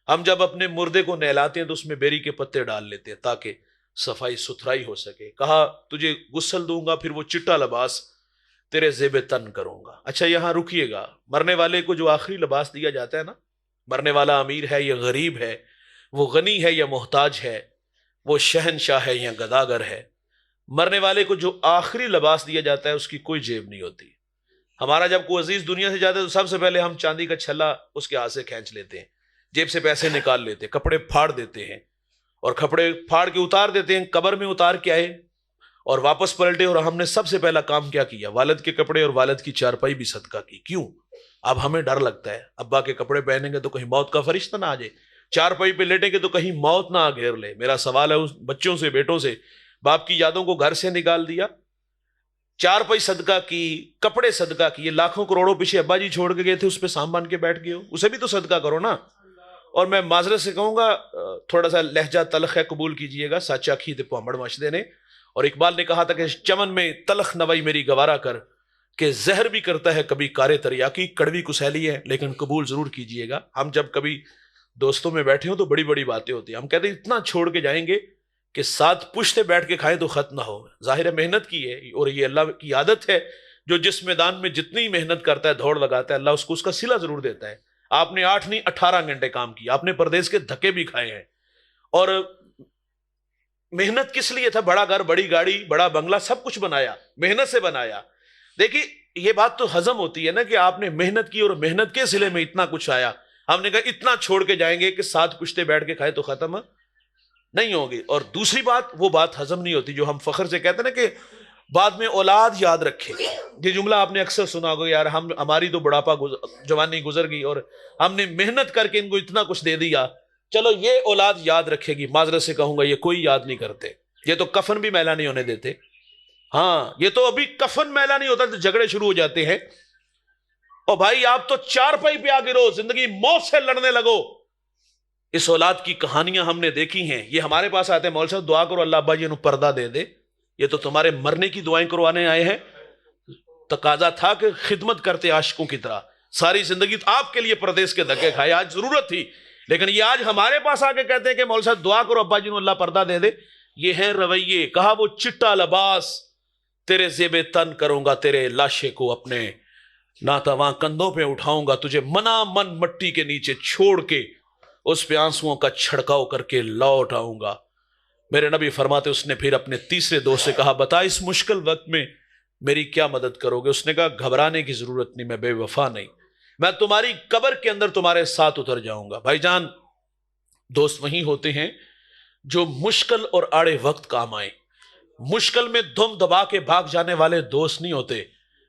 ہم جب اپنے مردے کو نہلاتے ہیں تو اس میں بیری کے پتے ڈال لیتے ہیں تاکہ صفائی ستھرائی ہو سکے۔ کہا تجھے غسل دوں گا، پھر وہ چٹا لباس تیرے زیب تن کروں گا۔ اچھا یہاں رکیے گا، مرنے والے کو جو آخری لباس دیا جاتا ہے نا، مرنے والا امیر ہے یا غریب ہے، وہ غنی ہے یا محتاج ہے، وہ شہنشاہ ہے یا گداگر ہے، مرنے والے کو جو آخری لباس دیا جاتا ہے اس کی کوئی جیب نہیں ہوتی۔ ہمارا جب کوئی عزیز دنیا سے جاتا ہے تو سب سے پہلے ہم چاندی کا چھلا اس کے ہاتھ سے کھینچ لیتے ہیں، جیب سے پیسے نکال لیتے ہیں، کپڑے پھاڑ دیتے ہیں اور کپڑے پھاڑ کے اتار دیتے ہیں، قبر میں اتار کے آئے اور واپس پلٹے، اور ہم نے سب سے پہلا کام کیا کیا؟ والد کے کپڑے اور والد کی چارپائی بھی صدقہ کی۔ کیوں؟ اب ہمیں ڈر لگتا ہے ابا کے کپڑے پہنیں گے تو کہیں موت کا فرشتہ نہ آ جائے، چارپائی پہ لیٹیں گے تو کہیں موت نہ گھیر لے۔ میرا سوال ہے اس بچوں سے، بیٹوں سے، باپ کی یادوں کو گھر سے نکال دیا، چارپائی صدقہ کی، کپڑے صدقہ کیے، لاکھوں کروڑوں پیچھے ابا جی چھوڑ کے گئے تھے، اس پہ سامان کے بیٹھ گئے ہو، اسے بھی تو صدقہ کرو نا۔ اور میں معذرت سے کہوں گا تھوڑا سا لہجہ تلخ ہے، قبول کیجئے گا، سچا کھی تے پامڑ مچدے نے۔ اور اقبال نے کہا تھا کہ چمن میں تلخ نوائی میری گوارا کر، کہ زہر بھی کرتا ہے کبھی کارے تریاکی، کڑوی کسیلی ہے لیکن قبول ضرور کیجئے گا۔ ہم جب کبھی دوستوں میں بیٹھے ہوں تو بڑی بڑی باتیں ہوتی ہیں، ہم کہتے ہیں اتنا چھوڑ کے جائیں گے کہ 7 پشتے بیٹھ کے کھائیں تو ختم نہ ہو۔ ظاہر ہے محنت کی ہے، اور یہ اللہ کی عادت ہے، جو جس میدان میں جتنی محنت کرتا ہے، دوڑ لگاتا ہے، اللہ اس کو اس کا صلہ ضرور دیتا ہے۔ آپ نے 8 نہیں 18 گھنٹے کام کیا، آپ نے پردیس کے دھکے بھی کھائے ہیں، اور محنت کس لیے تھا؟ بڑا گھر، بڑی گاڑی، بڑا بنگلہ، سب کچھ بنایا، محنت سے بنایا۔ دیکھیے یہ بات تو ہضم ہوتی ہے نا کہ آپ نے محنت کی اور محنت کے سلے میں اتنا کچھ آیا. ہم نے کہا اتنا چھوڑ کے جائیں گے کہ 7 کشتے بیٹھ کے کھائے تو ختم نہیں ہوگی. اور دوسری بات, وہ بات ہضم نہیں ہوتی جو ہم فخر سے کہتے ہیں نا کہ بعد میں اولاد یاد رکھے. یہ جملہ آپ نے اکثر سنا ہوگا, یار ہماری تو بڑھاپا جوانی گزر گئی اور ہم نے محنت کر کے ان کو اتنا کچھ دے دیا, چلو یہ اولاد یاد رکھے گی. معذرت سے کہوں گا یہ کوئی یاد نہیں کرتے, یہ تو کفن بھی میلا نہیں ہونے دیتے. ہاں یہ تو ابھی کفن میلا نہیں ہوتا تو جھگڑے شروع ہو جاتے ہیں. اور بھائی آپ تو 4 پائی پہ آ گرو, زندگی موت سے لڑنے لگو. اس اولاد کی کہانیاں ہم نے دیکھی ہیں. یہ ہمارے پاس آتے ہیں, مول صاحب دعا کرو اللہ ابا جی انہوں پردہ دے دے. یہ تو تمہارے مرنے کی دعائیں کروانے آئے ہیں. تقاضا تھا کہ خدمت کرتے عاشقوں کی طرح. ساری زندگی آپ کے لیے پردیس کے دھکے کھائے, آج ضرورت تھی, لیکن یہ آج ہمارے پاس آ کے کہتے ہیں کہ مول صاحب دعا کرو ابا جی انہوں اللہ پردہ دے دے. یہ ہیں رویے. کہا وہ چٹا لباس تیرے زیب تن کروں گا, تیرے لاشے کو اپنے ناتواں کندھوں پہ اٹھاؤں گا, تجھے منا من مٹی کے نیچے چھوڑ کے اس پہ آنسوؤں کا چھڑکاؤ کر کے لوٹ آؤں گا. میرے نبی فرماتے اس نے پھر اپنے تیسرے دوست سے کہا بتا اس مشکل وقت میں میری کیا مدد کرو گے؟ اس نے کہا گھبرانے کی ضرورت نہیں, میں بے وفا نہیں, میں تمہاری قبر کے اندر تمہارے ساتھ اتر جاؤں گا. بھائی جان, دوست وہی ہوتے ہیں جو مشکل اور آڑے وقت کام آئے. مشکل میں دم دبا کے بھاگ جانے والے دوست نہیں ہوتے.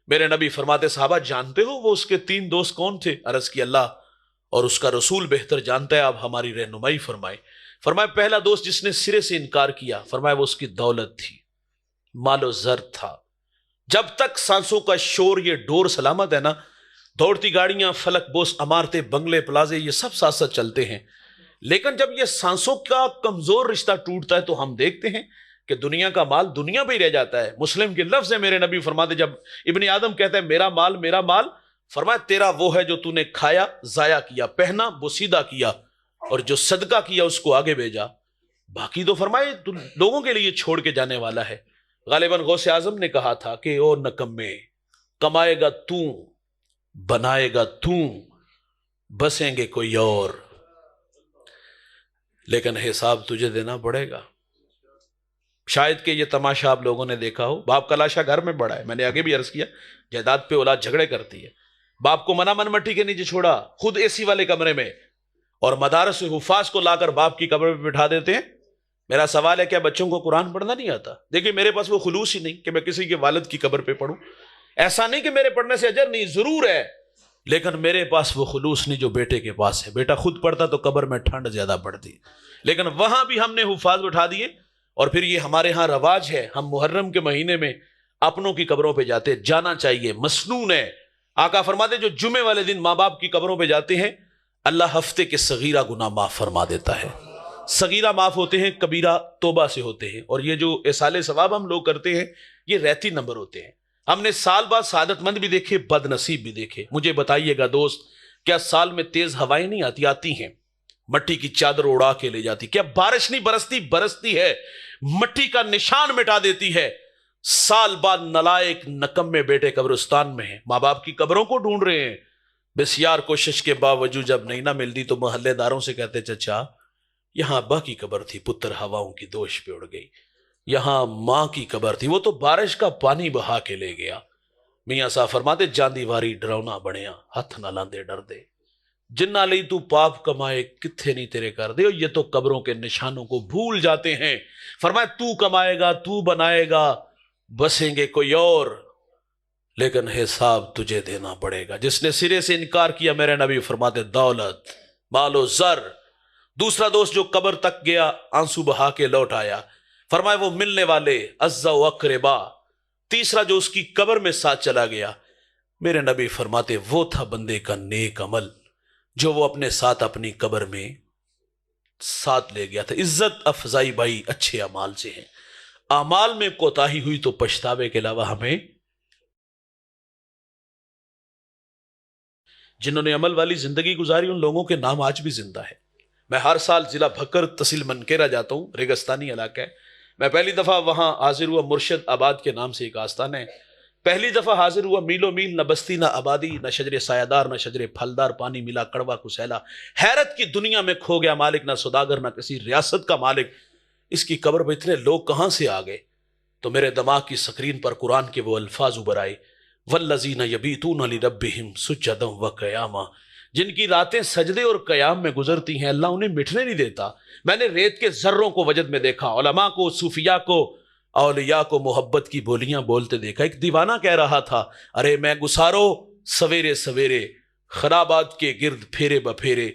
میرے نبی فرماتے صحابہ جانتے ہو وہ اس کے 3 دوست کون تھے؟ عرض کی اللہ اور اس کا رسول بہتر جانتا ہے, آپ ہماری رہنمائی فرمائے. فرمایا پہلا دوست جس نے سرے سے انکار کیا, فرمایا وہ اس کی دولت تھی, مال و زر تھا. جب تک سانسوں کا شور, یہ ڈور سلامت ہے نا, دوڑتی گاڑیاں, فلک بوس عمارتیں, بنگلے, پلازے, یہ سب ساتھ ساتھ چلتے ہیں. لیکن جب یہ سانسوں کا کمزور رشتہ ٹوٹتا ہے تو ہم دیکھتے ہیں کہ دنیا کا مال دنیا پہ ہی رہ جاتا ہے. مسلم کے لفظ ہے, میرے نبی فرماتے جب ابن آدم کہتا ہے میرا مال, فرمایا تیرا وہ ہے جو تو نے کھایا, ضائع کیا, پہنا, بوسیدہ کیا, اور جو صدقہ کیا اس کو آگے بھیجا. باقی تو فرمائے لوگوں کے لیے چھوڑ کے جانے والا ہے. غالباً غوث اعظم نے کہا تھا کہ او نکمے, کمائے گا تو, بنائے گا تو, بسیں گے کوئی اور, لیکن حساب تجھے دینا پڑے گا. شاید کہ یہ تماشا آپ لوگوں نے دیکھا ہو, باپ کا لاشا گھر میں بڑا ہے, میں نے آگے بھی عرض کیا جائیداد پہ اولاد جھگڑے کرتی ہے. باپ کو منا من مٹی کے نیچے چھوڑا, خود اے سی والے کمرے میں, اور مدارس حفاظ کو لا کر باپ کی قبر پہ بٹھا دیتے ہیں. میرا سوال ہے کیا بچوں کو قرآن پڑھنا نہیں آتا؟ دیکھیں میرے پاس وہ خلوص ہی نہیں کہ میں کسی کے والد کی قبر پہ پڑھوں. ایسا نہیں کہ میرے پڑھنے سے اجر نہیں, ضرور ہے, لیکن میرے پاس وہ خلوص نہیں جو بیٹے کے پاس ہے. بیٹا خود پڑھتا تو قبر میں ٹھنڈ زیادہ پڑتی, لیکن وہاں بھی ہم نے حفاظ بٹھا دیے. اور پھر یہ ہمارے ہاں رواج ہے, ہم محرم کے مہینے میں اپنوں کی قبروں پہ جاتے, جانا چاہیے, مسنون ہے. آقا فرماتے جو جمعے والے دن ماں باپ کی قبروں پہ جاتے ہیں اللہ ہفتے کے صغیرہ گناہ معاف فرما دیتا ہے. صغیرہ معاف ہوتے ہیں, کبیرہ توبہ سے ہوتے ہیں. اور یہ جو احصال ثواب ہم لوگ کرتے ہیں یہ رہتی نمبر ہوتے ہیں. ہم نے سال بعد سعادت مند بھی دیکھے, بد نصیب بھی دیکھے. مجھے بتائیے گا دوست, کیا سال میں تیز ہوائیں نہیں آتی؟ آتی ہیں, مٹی کی چادر اڑا کے لے جاتی. کیا بارش نہیں برستی؟ برستی ہے, مٹی کا نشان مٹا دیتی ہے. سال بعد نلائق نکمے بیٹے قبرستان میں ہیں, ماں باپ کی قبروں کو ڈھونڈ رہے ہیں. بسیار کوشش کے باوجود جب نہیں نہ ملتی تو محلے داروں سے کہتے چچا یہاں ابا کی قبر تھی, پتر ہواؤں کی دوش پہ اڑ گئی. یہاں ماں کی قبر تھی, وہ تو بارش کا پانی بہا کے لے گیا. میاں صاحب فرماتے جاندی واری ڈرونا بنیا, ہاتھ نہ لاندے ڈر دے, جنہ لئی تو پاپ کمائے کتھے نہیں تیرے کر دے. یہ تو قبروں کے نشانوں کو بھول جاتے ہیں. فرمایا تو کمائے گا, تو بنائے گا, بسیں گے کوئی اور, لیکن حساب تجھے دینا پڑے گا. جس نے سرے سے انکار کیا, میرے نبی فرماتے دولت, مال و زر. دوسرا دوست جو قبر تک گیا آنسو بہا کے لوٹ آیا, فرمایا وہ ملنے والے عزا و اقربا. تیسرا جو اس کی قبر میں ساتھ چلا گیا, میرے نبی فرماتے وہ تھا بندے کا نیک عمل جو وہ اپنے ساتھ اپنی قبر میں ساتھ لے گیا تھا. عزت افزائی بھائی اچھے اعمال سے ہیں. اعمال میں کوتاہی ہوئی تو پچھتاوے کے علاوہ ہمیں, جنہوں نے عمل والی زندگی گزاری ان لوگوں کے نام آج بھی زندہ ہے. میں ہر سال ضلع بھکر تحصیل منکیرا جاتا ہوں, ریگستانی علاقہ ہے. میں پہلی دفعہ وہاں حاضر ہوا, مرشد آباد کے نام سے ایک آستان ہے. پہلی دفعہ حاضر ہوا, میلوں میل نہ بستی نہ آبادی, نہ شجر سایہ نہ شجر پھلدار, پانی ملا کڑوا کسیلا. حیرت کی دنیا میں کھو گیا مالک, نہ سوداگر نہ کسی ریاست کا مالک. اس کی قبر پہ اتنے لوگ کہاں سے آ گئے؟ تو میرے دماغ کی سکرین پر قرآن کے وہ الفاظ ابھر آئے, والذین یبیتون لربہم سجدا وقیاما، جن کی راتیں سجدے اور قیام میں گزرتی ہیں اللہ انہیں مٹنے نہیں دیتا۔ میں نے ریت کے ذروں کو وجد میں دیکھا، علماء کو، صوفیاء کو، اولیاء کو محبت کی بولیاں بولتے دیکھا۔ ایک دیوانہ کہہ رہا تھا، ارے میں گسارو سویرے سویرے خرابات کے گرد پھیرے بپھیرے،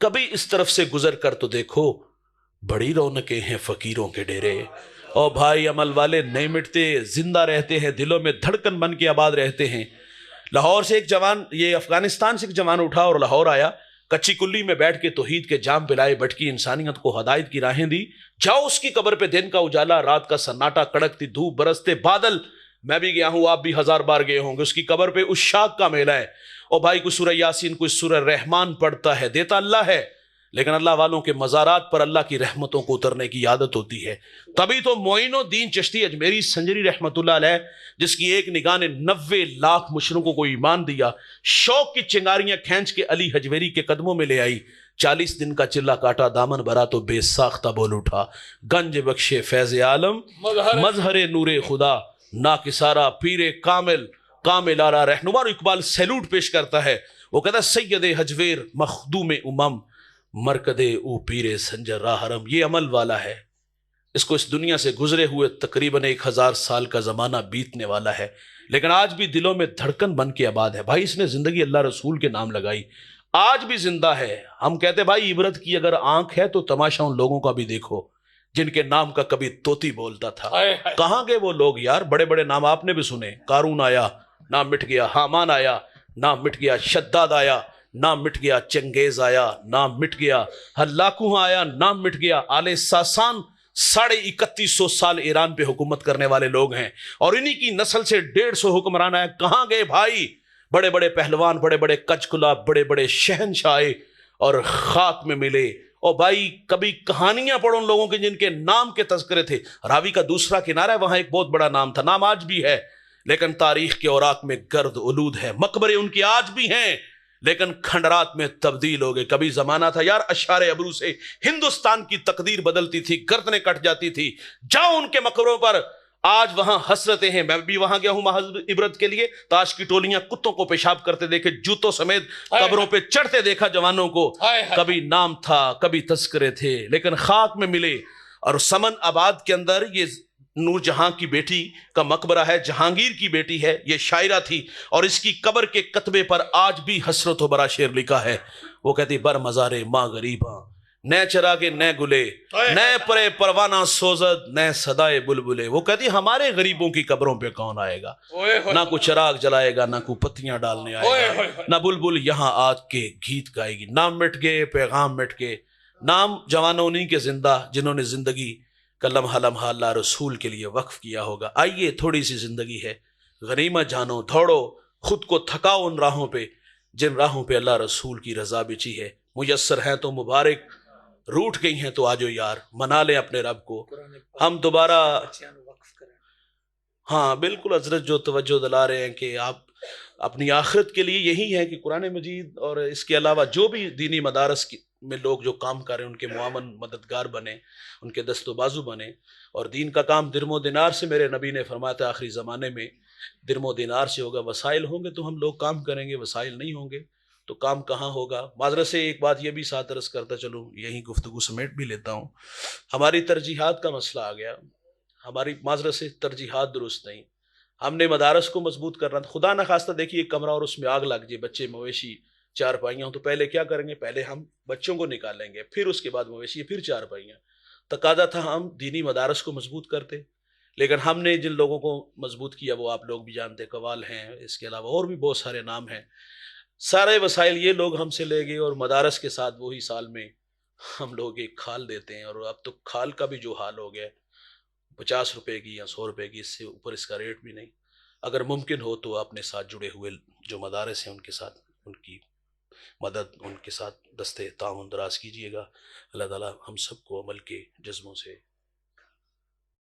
کبھی اس طرف سے گزر کر تو دیکھو بڑی رونقیں ہیں فقیروں کے ڈیرے۔ اور بھائی عمل والے نہیں مٹتے، زندہ رہتے ہیں، دلوں میں دھڑکن بن کے آباد رہتے ہیں۔ لاہور سے ایک جوان، یہ افغانستان سے ایک جوان اٹھا اور لاہور آیا، کچی کلی میں بیٹھ کے توحید کے جام پلائے، بھٹکی انسانیت کو ہدایت کی راہیں دی۔ جاؤ اس کی قبر پہ، دن کا اجالا، رات کا سناٹا، کڑکتی دھوپ، برستے بادل، میں بھی گیا ہوں، آپ بھی 1000 بار گئے ہوں گے۔ اس کی قبر پہ عشاق کا میلہ ہے۔ اور بھائی کوئی سورہ یاسین، کوئی سورہ رحمان پڑھتا ہے، دیتا اللہ ہے، لیکن اللہ والوں کے مزارات پر اللہ کی رحمتوں کو اترنے کی عادت ہوتی ہے۔ تبھی تو معین الدین چشتی اجمیری سنجری رحمت اللہ علیہ، جس کی ایک نگاہ نے 90 لاکھ مشرکوں کو ایمان دیا، شوق کی چنگاریاں کھینچ کے علی حجویری کے قدموں میں لے آئی۔ 40 دن کا چلا کاٹا، دامن بھرا تو بے ساختہ بول اٹھا، گنج بخشے فیض عالم مظہر نور خدا، ناکسارا پیر کامل، کامل آرا رہنما۔ اقبال سیلوٹ پیش کرتا ہے، وہ کہتا ہے سید حجویر مخدوم امم، مرکدے او پیر سنجر راہ حرم۔ یہ عمل والا ہے، اس کو اس دنیا سے گزرے ہوئے تقریباً 1000 سال کا زمانہ بیتنے والا ہے، لیکن آج بھی دلوں میں دھڑکن بن کے آباد ہے۔ بھائی اس نے زندگی اللہ رسول کے نام لگائی، آج بھی زندہ ہے۔ ہم کہتے بھائی عبرت کی اگر آنکھ ہے تو تماشا ان لوگوں کا بھی دیکھو جن کے نام کا کبھی طوطی بولتا تھا۔ کہاں گئے وہ لوگ یار؟ بڑے بڑے نام آپ نے بھی سنے، قارون آیا نام مٹ گیا، حامان آیا نام مٹ گیا، شداد آیا نام مٹ گیا، چنگیز آیا نام مٹ گیا، ہلاکو آیا نام مٹ گیا۔ آل ساسان 3150 سال ایران پہ حکومت کرنے والے لوگ ہیں، اور انہی کی نسل سے 150 حکمران آئے۔ کہاں گئے بھائی؟ بڑے بڑے پہلوان، بڑے بڑے کچکلا، بڑے بڑے شہنشاہ اور خاک میں ملے۔ اور بھائی کبھی کہانیاں پڑھو ان لوگوں کے جن کے نام کے تذکرے تھے۔ راوی کا دوسرا کنارہ ہے، وہاں ایک بہت بڑا نام تھا، نام آج بھی ہے، لیکن تاریخ کے اوراق میں گرد آلود ہے۔ مقبرے ان کے آج بھی ہیں، لیکن کھنڈرات میں تبدیل ہو گئے۔ کبھی زمانہ تھا یار اشعار ابرو سے ہندوستان کی تقدیر بدلتی تھی، گردنیں کٹ جاتی تھی۔ جاؤ ان کے مقبروں پر، آج وہاں حسرتیں ہیں۔ میں بھی وہاں گیا ہوں محض عبرت کے لیے، تاش کی ٹولیاں کتوں کو پیشاب کرتے دیکھے، جوتوں سمیت قبروں پہ چڑھتے دیکھا جوانوں کو۔ کبھی نام تھا، کبھی تذکرے تھے، لیکن خاک میں ملے۔ اور سمن آباد کے اندر یہ نور جہاں کی بیٹی کا مقبرہ ہے، جہانگیر کی بیٹی ہے، یہ شاعرہ تھی، اور اس کی قبر کے کتبے پر آج بھی حسرت و برا شعر لکھا ہے۔ وہ کہتی بر مزارے ماں غریباں، نئے چراغے نئے گلے، نئے پرے پروانہ سوزد، نئے صدائے بلبلے۔ وہ کہتی ہمارے غریبوں کی قبروں پہ کون آئے گا؟ نہ کوئی چراغ جلائے گا، نہ کوئی پتیاں ڈالنے آئے گا، نہ بلبل یہاں آج کے گیت گائے گی۔ نام مٹ گئے، پیغام مٹ گئے، نام جوانوں انہی کے زندہ جنہوں نے زندگی کا لمحہ لمحہ اللہ رسول کے لیے وقف کیا ہوگا۔ آئیے تھوڑی سی زندگی ہے، غنیمت جانو، دوڑو، خود کو تھکاؤ ان راہوں پہ جن راہوں پہ اللہ رسول کی رضا بچی ہے۔ میسر ہیں تو مبارک، روٹ گئی ہیں تو آجو یار، منا لیں اپنے رب کو ہم دوبارہ۔ ہاں بالکل حضرت جو توجہ دلا رہے ہیں کہ آپ اپنی آخرت کے لیے یہی ہے کہ قرآن مجید اور اس کے علاوہ جو بھی دینی مدارس میں لوگ جو کام کر رہے ہیں ان کے معاون مددگار بنے، ان کے دست و بازو بنے۔ اور دین کا کام درم و دینار سے، میرے نبی نے فرمایا تھا آخری زمانے میں درم و دینار سے ہوگا۔ وسائل ہوں گے تو ہم لوگ کام کریں گے، وسائل نہیں ہوں گے تو کام کہاں ہوگا۔ معذرت سے ایک بات یہ بھی ساتھ عرض کرتا چلوں، یہی گفتگو سمیٹ بھی لیتا ہوں، ہماری ترجیحات کا مسئلہ آ گیا۔ ہماری معذرت سے ترجیحات درست نہیں۔ ہم نے مدارس کو مضبوط کرنا تھا، خدا نخواستہ دیکھیے ایک کمرہ اور اس میں آگ لگ جائے، بچے مویشی چارپائیاں، تو پہلے کیا کریں گے؟ پہلے ہم بچوں کو نکالیں گے، پھر اس کے بعد مویشی، پھر چارپائیاں۔ تقاضا تھا ہم دینی مدارس کو مضبوط کرتے، لیکن ہم نے جن لوگوں کو مضبوط کیا وہ آپ لوگ بھی جانتے، قوال ہیں، اس کے علاوہ اور بھی بہت سارے نام ہیں۔ سارے وسائل یہ لوگ ہم سے لے گئے، اور مدارس کے ساتھ وہی سال میں ہم لوگ ایک کھال دیتے ہیں، اور اب تو کھال کا بھی جو حال ہو گیا 50 روپے کی یا 100 روپے کی، اس سے اوپر اس کا ریٹ بھی نہیں۔ اگر ممکن ہو تو اپنے ساتھ جڑے ہوئے جو مدارس ہیں ان کے ساتھ ان کی مدد، ان کے ساتھ دستے تعاون دراز کیجیے گا۔ اللہ تعالیٰ ہم سب کو عمل کے جذبوں سے